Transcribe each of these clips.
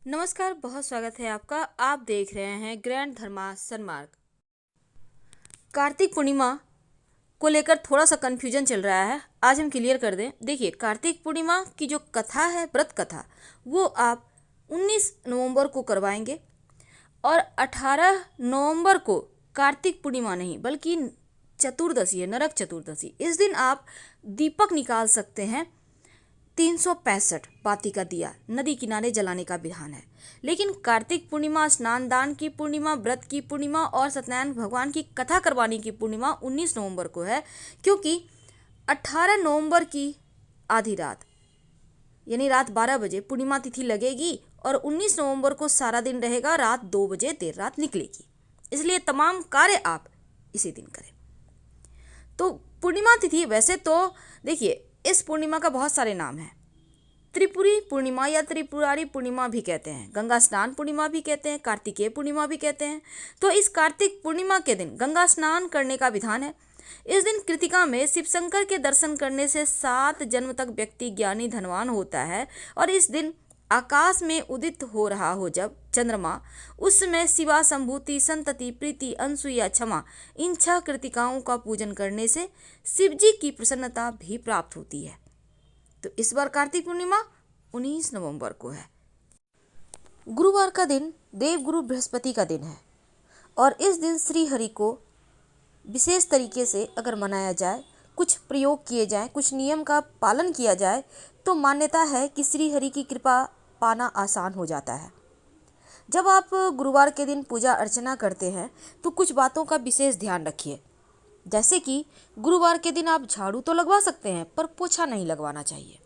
नमस्कार, बहुत स्वागत है आपका। आप देख रहे हैं ग्रैंड धर्मा सन्मार्ग। कार्तिक पूर्णिमा को लेकर थोड़ा सा कन्फ्यूजन चल रहा है, आज हम क्लियर कर दें। देखिए, कार्तिक पूर्णिमा की जो कथा है, व्रत कथा, वो आप 19 नवंबर को करवाएंगे और 18 नवंबर को कार्तिक पूर्णिमा नहीं बल्कि चतुर्दशी है, नरक चतुर्दशी। इस दिन आप दीपक निकाल सकते हैं। 365 बाती का दिया नदी किनारे जलाने का विधान है। लेकिन कार्तिक पूर्णिमा, स्नान दान की पूर्णिमा, व्रत की पूर्णिमा और सत्यनारायण भगवान की कथा करवाने की पूर्णिमा 19 नवंबर को है, क्योंकि 18 नवंबर की आधी रात यानी रात 12 बजे पूर्णिमा तिथि लगेगी और 19 नवंबर को सारा दिन रहेगा, रात 2 बजे देर रात निकलेगी। इसलिए तमाम कार्य आप इसी दिन करें। तो पूर्णिमा तिथि, वैसे तो देखिए, इस पूर्णिमा का बहुत सारे नाम हैं। त्रिपुरी पूर्णिमा या त्रिपुरारी पूर्णिमा भी कहते हैं, गंगा स्नान पूर्णिमा भी कहते हैं, कार्तिकेय पूर्णिमा भी कहते हैं। तो इस कार्तिक पूर्णिमा के दिन गंगा स्नान करने का विधान है। इस दिन कृतिका में शिव शंकर के दर्शन करने से 7 जन्म तक व्यक्ति ज्ञानी धनवान होता है। और इस दिन आकाश में उदित हो रहा हो जब चंद्रमा, उस समय शिवा, संभूति, संतति, प्रीति, अनसुईया, क्षमा, इन 6 कृतिकाओं का पूजन करने से शिव जी की प्रसन्नता भी प्राप्त होती है। तो इस बार कार्तिक पूर्णिमा 19 नवंबर को है। गुरुवार का दिन देवगुरु बृहस्पति का दिन है और इस दिन श्री हरि को विशेष तरीके से अगर मनाया जाए, कुछ प्रयोग किए जाएं, कुछ नियम का पालन किया जाए, तो मान्यता है कि श्री हरि की कृपा पाना आसान हो जाता है। जब आप गुरुवार के दिन पूजा अर्चना करते हैं तो कुछ बातों का विशेष ध्यान रखिए। जैसे कि गुरुवार के दिन आप झाड़ू तो लगवा सकते हैं, पर पोछा नहीं लगवाना चाहिए।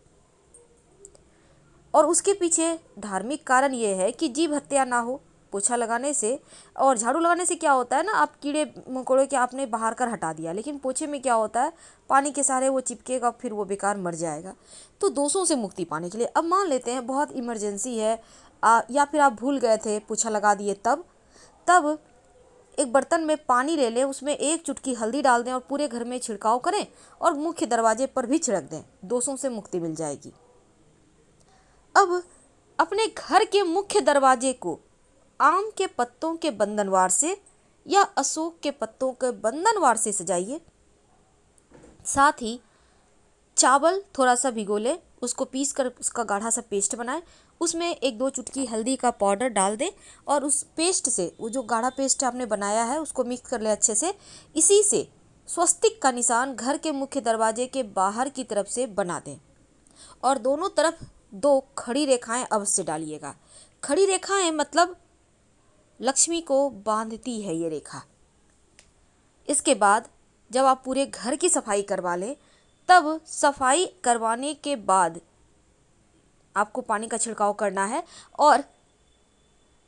और उसके पीछे धार्मिक कारण ये है कि जीव हत्या ना हो पोछा लगाने से। और झाड़ू लगाने से क्या होता है ना, आप कीड़े मकोड़े के आपने बाहर कर हटा दिया, लेकिन पोछे में क्या होता है, पानी के सहारे वो चिपकेगा, फिर वो बेकार मर जाएगा। तो दोषों से मुक्ति पाने के लिए, अब मान लेते हैं बहुत इमरजेंसी है, या फिर आप भूल गए थे, पोछा लगा दिए, तब एक बर्तन में पानी ले लें, उसमें 1 चुटकी हल्दी डाल दें और पूरे घर में छिड़काव करें और मुख्य दरवाजे पर भी छिड़क दें, दोषों से मुक्ति मिल जाएगी। अब अपने घर के मुख्य दरवाजे को आम के पत्तों के बंधनवार से या अशोक के पत्तों के बंधनवार से सजाइए। साथ ही चावल थोड़ा सा भिगो लें, उसको पीस कर उसका गाढ़ा सा पेस्ट बनाएं, उसमें 1-2 चुटकी हल्दी का पाउडर डाल दें और उस पेस्ट से, वो जो गाढ़ा पेस्ट आपने बनाया है, उसको मिक्स कर लें अच्छे से। इसी से स्वस्तिक का निशान घर के मुख्य दरवाजे के बाहर की तरफ से बना दें और दोनों तरफ 2 खड़ी रेखाएं अवश्य डालिएगा। खड़ी रेखाएं मतलब लक्ष्मी को बांधती है ये रेखा। इसके बाद जब आप पूरे घर की सफाई करवा लें, तब सफाई करवाने के बाद आपको पानी का छिड़काव करना है और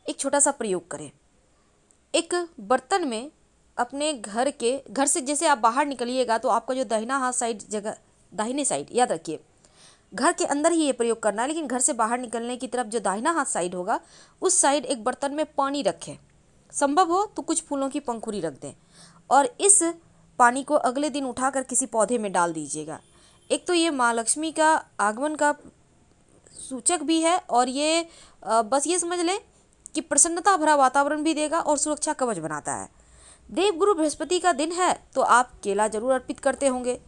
एक छोटा सा प्रयोग करें। एक बर्तन में अपने घर से जैसे आप बाहर निकलिएगा तो आपका जो दाहिना हाथ साइड जगह, दाहिने साइड, याद रखिए घर के अंदर ही ये प्रयोग करना है, लेकिन घर से बाहर निकलने की तरफ जो दाहिना हाथ साइड होगा, उस साइड एक बर्तन में पानी रखें। संभव हो तो कुछ फूलों की पंखुड़ी रख दें और इस पानी को अगले दिन उठाकर किसी पौधे में डाल दीजिएगा। एक तो ये माँ लक्ष्मी का आगमन का सूचक भी है और ये बस ये समझ लें कि प्रसन्नता भरा वातावरण भी देगा और सुरक्षा कवच बनाता है। देवगुरु बृहस्पति का दिन है तो आप केला जरूर अर्पित करते होंगे।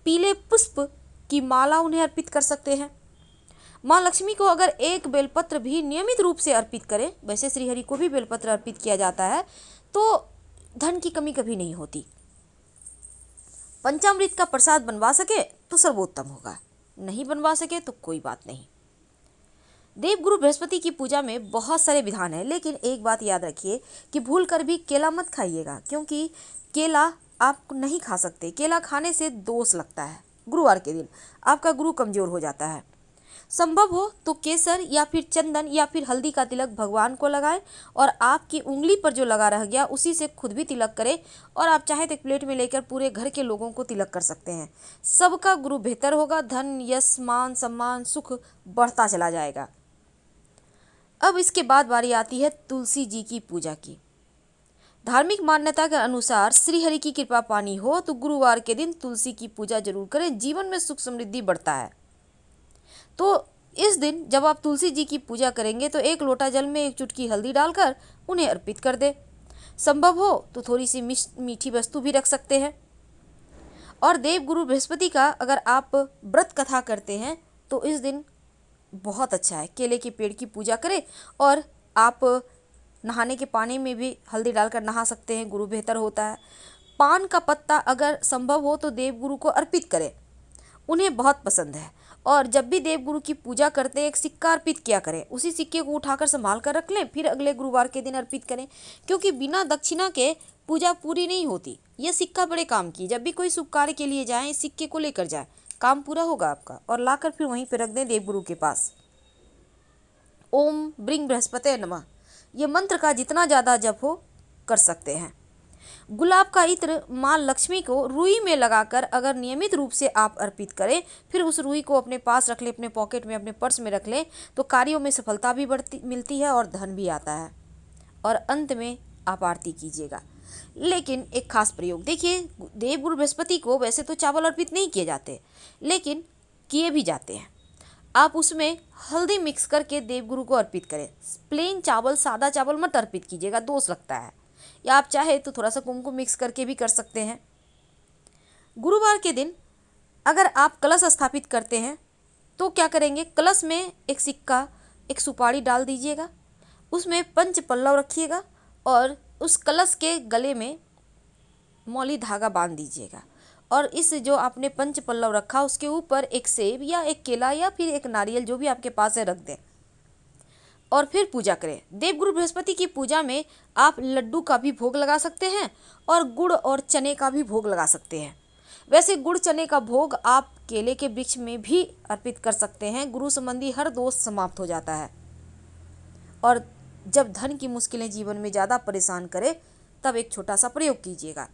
पीले पुष्प की माला उन्हें अर्पित कर सकते हैं। माँ लक्ष्मी को अगर एक बेलपत्र भी नियमित रूप से अर्पित करें, वैसे श्रीहरि को भी बेलपत्र अर्पित किया जाता है, तो धन की कमी कभी नहीं होती। पंचामृत का प्रसाद बनवा सके तो सर्वोत्तम होगा, नहीं बनवा सके तो कोई बात नहीं। देवगुरु बृहस्पति की पूजा में बहुत सारे विधान हैं, लेकिन एक बात याद रखिए कि भूल कर भी केला मत खाइएगा, क्योंकि केला आप नहीं खा सकते। केला खाने से दोष लगता है। गुरुवार के दिन आपका गुरु कमजोर हो जाता है। संभव हो तो केसर या फिर चंदन या फिर हल्दी का तिलक भगवान को लगाएं और आपकी उंगली पर जो लगा रह गया उसी से खुद भी तिलक करें और आप चाहे तो एक प्लेट में लेकर पूरे घर के लोगों को तिलक कर सकते हैं। सबका गुरु बेहतर होगा, धन यश मान सम्मान सुख बढ़ता चला जाएगा। अब इसके बाद बारी आती है तुलसी जी की पूजा की। धार्मिक मान्यता के अनुसार श्री हरि की कृपा पानी हो तो गुरुवार के दिन तुलसी की पूजा जरूर करें, जीवन में सुख समृद्धि बढ़ता है। तो इस दिन जब आप तुलसी जी की पूजा करेंगे तो एक लोटा जल में एक चुटकी हल्दी डालकर उन्हें अर्पित कर दे। संभव हो तो थोड़ी सी मीठी वस्तु भी रख सकते हैं। और देवगुरु बृहस्पति का अगर आप व्रत कथा करते हैं तो इस दिन बहुत अच्छा है। केले के पेड़ की पूजा करें और आप नहाने के पानी में भी हल्दी डालकर नहा सकते हैं, गुरु बेहतर होता है। पान का पत्ता अगर संभव हो तो देवगुरु को अर्पित करें, उन्हें बहुत पसंद है। और जब भी देवगुरु की पूजा करते हैं एक सिक्का अर्पित किया करें, उसी सिक्के को उठाकर संभाल कर रख लें, फिर अगले गुरुवार के दिन अर्पित करें, क्योंकि बिना दक्षिणा के पूजा पूरी नहीं होती। यह सिक्का बड़े काम की, जब भी कोई शुभ कार्य के लिए जाएं इस सिक्के को लेकर जाएं, काम पूरा होगा आपका। और लाकर फिर वहीं पर रख दें देवगुरु के पास। ओम ब्रिंग बृहस्पते नमः, ये मंत्र का जितना ज़्यादा जप हो कर सकते हैं। गुलाब का इत्र माँ लक्ष्मी को रुई में लगाकर अगर नियमित रूप से आप अर्पित करें, फिर उस रुई को अपने पास रख लें, अपने पॉकेट में, अपने पर्स में रख लें, तो कार्यों में सफलता भी मिलती है और धन भी आता है। और अंत में आप आरती कीजिएगा। लेकिन एक खास प्रयोग देखिए, देवगुरु बृहस्पति को वैसे तो चावल अर्पित नहीं किए जाते, लेकिन किए भी जाते हैं। आप उसमें हल्दी मिक्स करके देवगुरु को अर्पित करें। प्लेन चावल, सादा चावल मत अर्पित कीजिएगा, दोष लगता है। या आप चाहे तो थोड़ा सा कुमकुम मिक्स करके भी कर सकते हैं। गुरुवार के दिन अगर आप कलश स्थापित करते हैं तो क्या करेंगे, कलश में एक सिक्का, एक सुपारी डाल दीजिएगा, उसमें पंच पल्लव रखिएगा और उस कलश के गले में मौली धागा बांध दीजिएगा। और इस जो आपने पंच पल्लव रखा उसके ऊपर एक सेब या एक केला या फिर एक नारियल जो भी आपके पास है रख दें और फिर पूजा करें। देवगुरु बृहस्पति की पूजा में आप लड्डू का भी भोग लगा सकते हैं और गुड़ और चने का भी भोग लगा सकते हैं। वैसे गुड़ चने का भोग आप केले के वृक्ष में भी अर्पित कर सकते हैं। गुरु संबंधी हर दोष समाप्त हो जाता है। और जब धन की मुश्किलें जीवन में ज़्यादा परेशान करें तब एक छोटा सा प्रयोग कीजिएगा।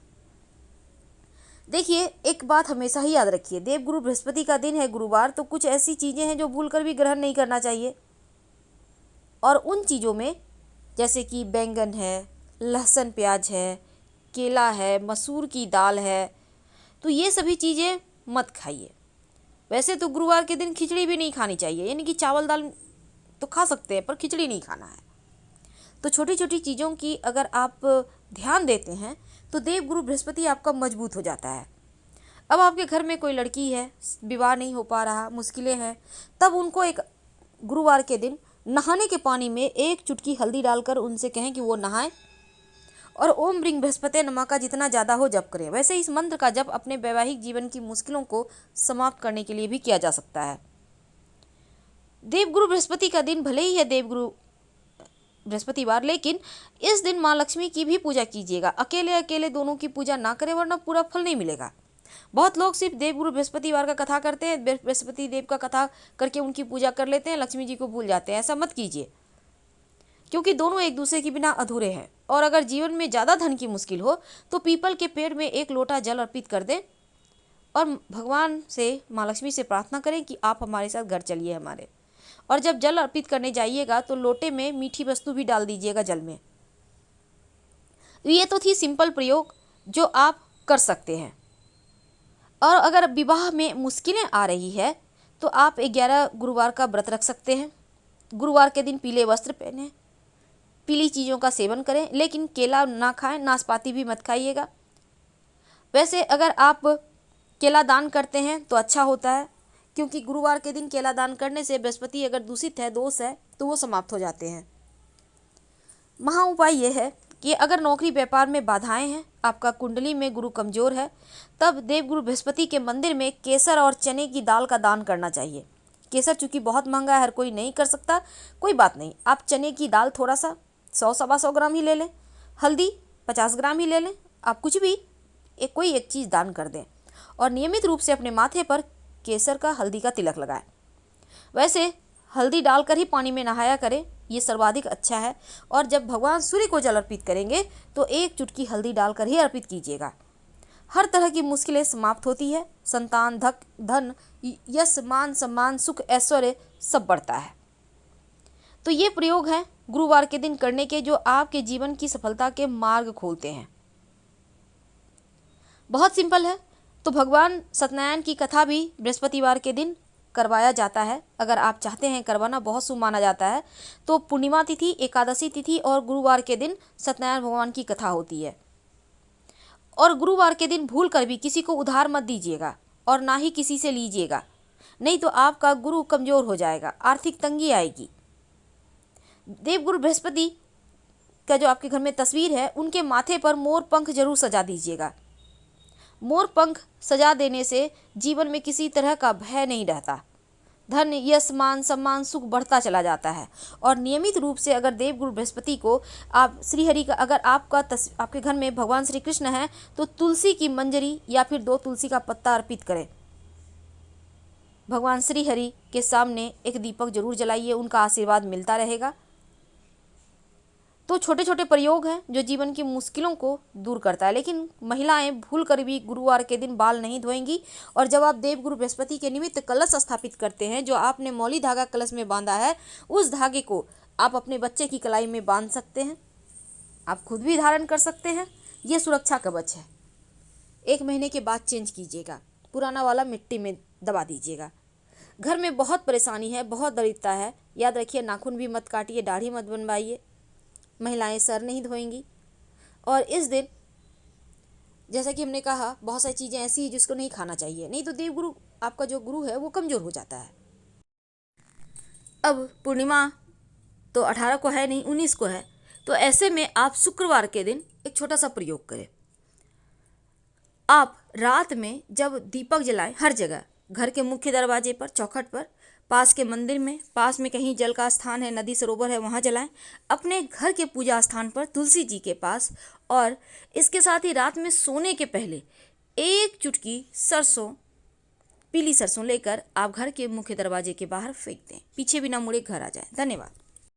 देखिए, एक बात हमेशा ही याद रखिए, देवगुरु बृहस्पति का दिन है गुरुवार, तो कुछ ऐसी चीज़ें हैं जो भूलकर भी ग्रहण नहीं करना चाहिए। और उन चीज़ों में जैसे कि बैंगन है, लहसुन प्याज है, केला है, मसूर की दाल है, तो ये सभी चीज़ें मत खाइए। वैसे तो गुरुवार के दिन खिचड़ी भी नहीं खानी चाहिए, यानी कि चावल दाल तो खा सकते हैं पर खिचड़ी नहीं खाना है। तो छोटी छोटी चीज़ों की अगर आप ध्यान देते हैं तो देवगुरु बृहस्पति आपका मजबूत हो जाता है। अब आपके घर में कोई लड़की है, विवाह नहीं हो पा रहा, मुश्किलें हैं, तब उनको एक गुरुवार के दिन नहाने के पानी में एक चुटकी हल्दी डालकर उनसे कहें कि वो नहाएं और ओम ब्रिंग बृहस्पते नमः का जितना ज़्यादा हो जप करें। वैसे इस मंत्र का जप अपने वैवाहिक जीवन की मुश्किलों को समाप्त करने के लिए भी किया जा सकता है। देवगुरु बृहस्पति का दिन भले ही है देवगुरु बृहस्पतिवार, लेकिन इस दिन माँ लक्ष्मी की भी पूजा कीजिएगा। अकेले अकेले दोनों की पूजा ना करें वरना पूरा फल नहीं मिलेगा। बहुत लोग सिर्फ देवगुरु बृहस्पतिवार का कथा करते हैं, बृहस्पति देव का कथा करके उनकी पूजा कर लेते हैं, लक्ष्मी जी को भूल जाते हैं। ऐसा मत कीजिए, क्योंकि दोनों एक दूसरे के बिना अधूरे हैं। और अगर जीवन में ज़्यादा धन की मुश्किल हो तो पीपल के पेड़ में एक लोटा जल अर्पित कर दें और भगवान से, माँ लक्ष्मी से प्रार्थना करें कि आप हमारे साथ घर चलिए हमारे। और जब जल अर्पित करने जाइएगा तो लोटे में मीठी वस्तु भी डाल दीजिएगा जल में। ये तो थी सिंपल प्रयोग जो आप कर सकते हैं। और अगर विवाह में मुश्किलें आ रही है तो आप 11 गुरुवार का व्रत रख सकते हैं। गुरुवार के दिन पीले वस्त्र पहने, पीली चीज़ों का सेवन करें, लेकिन केला ना खाएं, नाशपाती भी मत खाइएगा। वैसे अगर आप केला दान करते हैं तो अच्छा होता है, क्योंकि गुरुवार के दिन केला दान करने से बृहस्पति अगर दूषित है, दोष है, तो वो समाप्त हो जाते हैं। महा उपाय ये है कि अगर नौकरी व्यापार में बाधाएं हैं, आपका कुंडली में गुरु कमजोर है, तब देवगुरु बृहस्पति के मंदिर में केसर और चने की दाल का दान करना चाहिए। केसर चूँकि बहुत महंगा है, हर कोई नहीं कर सकता, कोई बात नहीं, आप चने की दाल थोड़ा सा 100-125 ग्राम ही ले लें, हल्दी 50 ग्राम ही ले लें, आप कुछ भी कोई एक चीज़ दान कर दें और नियमित रूप से अपने माथे पर केसर का, हल्दी का तिलक लगाएं। वैसे हल्दी डालकर ही पानी में नहाया करें, ये सर्वाधिक अच्छा है। और जब भगवान सूर्य को जल अर्पित करेंगे तो एक चुटकी हल्दी डालकर ही अर्पित कीजिएगा। हर तरह की मुश्किलें समाप्त होती है, संतान, धन, यश, मान, सम्मान, सुख, ऐश्वर्य सब बढ़ता है। तो ये प्रयोग है गुरुवार के दिन करने के, जो आपके जीवन की सफलता के मार्ग खोलते हैं। बहुत सिंपल है। तो भगवान सत्यनारायण की कथा भी बृहस्पतिवार के दिन करवाया जाता है। अगर आप चाहते हैं करवाना, बहुत शुभ माना जाता है। तो पूर्णिमा तिथि, एकादशी तिथि और गुरुवार के दिन सत्यनारायण भगवान की कथा होती है। और गुरुवार के दिन भूल कर भी किसी को उधार मत दीजिएगा और ना ही किसी से लीजिएगा, नहीं तो आपका गुरु कमज़ोर हो जाएगा, आर्थिक तंगी आएगी। देवगुरु बृहस्पति का जो आपके घर में तस्वीर है, उनके माथे पर मोर पंख जरूर सजा दीजिएगा। मोर पंख सजा देने से जीवन में किसी तरह का भय नहीं रहता, धन, यश, मान, सम्मान, सुख बढ़ता चला जाता है। और नियमित रूप से अगर देवगुरु बृहस्पति को आप श्रीहरि का, अगर आपके घर में भगवान श्री कृष्ण हैं, तो तुलसी की मंजरी या फिर 2 तुलसी का पत्ता अर्पित करें। भगवान श्रीहरि के सामने एक दीपक जरूर जलाइए, उनका आशीर्वाद मिलता रहेगा। तो छोटे छोटे प्रयोग हैं जो जीवन की मुश्किलों को दूर करता है। लेकिन महिलाएं भूल कर भी गुरुवार के दिन बाल नहीं धोएंगी। और जब आप देवगुरु बृहस्पति के निमित्त कलश स्थापित करते हैं, जो आपने मौली धागा कलश में बांधा है, उस धागे को आप अपने बच्चे की कलाई में बांध सकते हैं, आप खुद भी धारण कर सकते हैं। ये सुरक्षा कवच है। 1 महीने के बाद चेंज कीजिएगा, पुराना वाला मिट्टी में दबा दीजिएगा। घर में बहुत परेशानी है, बहुत दरिद्रता है, याद रखिए नाखून भी मत काटिए, दाढ़ी मत बनवाइए, महिलाएं सर नहीं धोएंगी। और इस दिन जैसा कि हमने कहा, बहुत सारी चीज़ें ऐसी हैं जिसको नहीं खाना चाहिए, नहीं तो देवगुरु, आपका जो गुरु है, वो कमज़ोर हो जाता है। अब पूर्णिमा तो 18 को है नहीं, 19 को है। तो ऐसे में आप शुक्रवार के दिन एक छोटा सा प्रयोग करें। आप रात में जब दीपक जलाएं, हर जगह, घर के मुख्य दरवाजे पर, चौखट पर, पास के मंदिर में, पास में कहीं जल का स्थान है, नदी सरोवर है, वहाँ जलाएं, अपने घर के पूजा स्थान पर, तुलसी जी के पास। और इसके साथ ही रात में सोने के पहले 1 चुटकी सरसों, पीली सरसों लेकर आप घर के मुख्य दरवाजे के बाहर फेंक दें, पीछे बिना मुड़े घर आ जाए। धन्यवाद।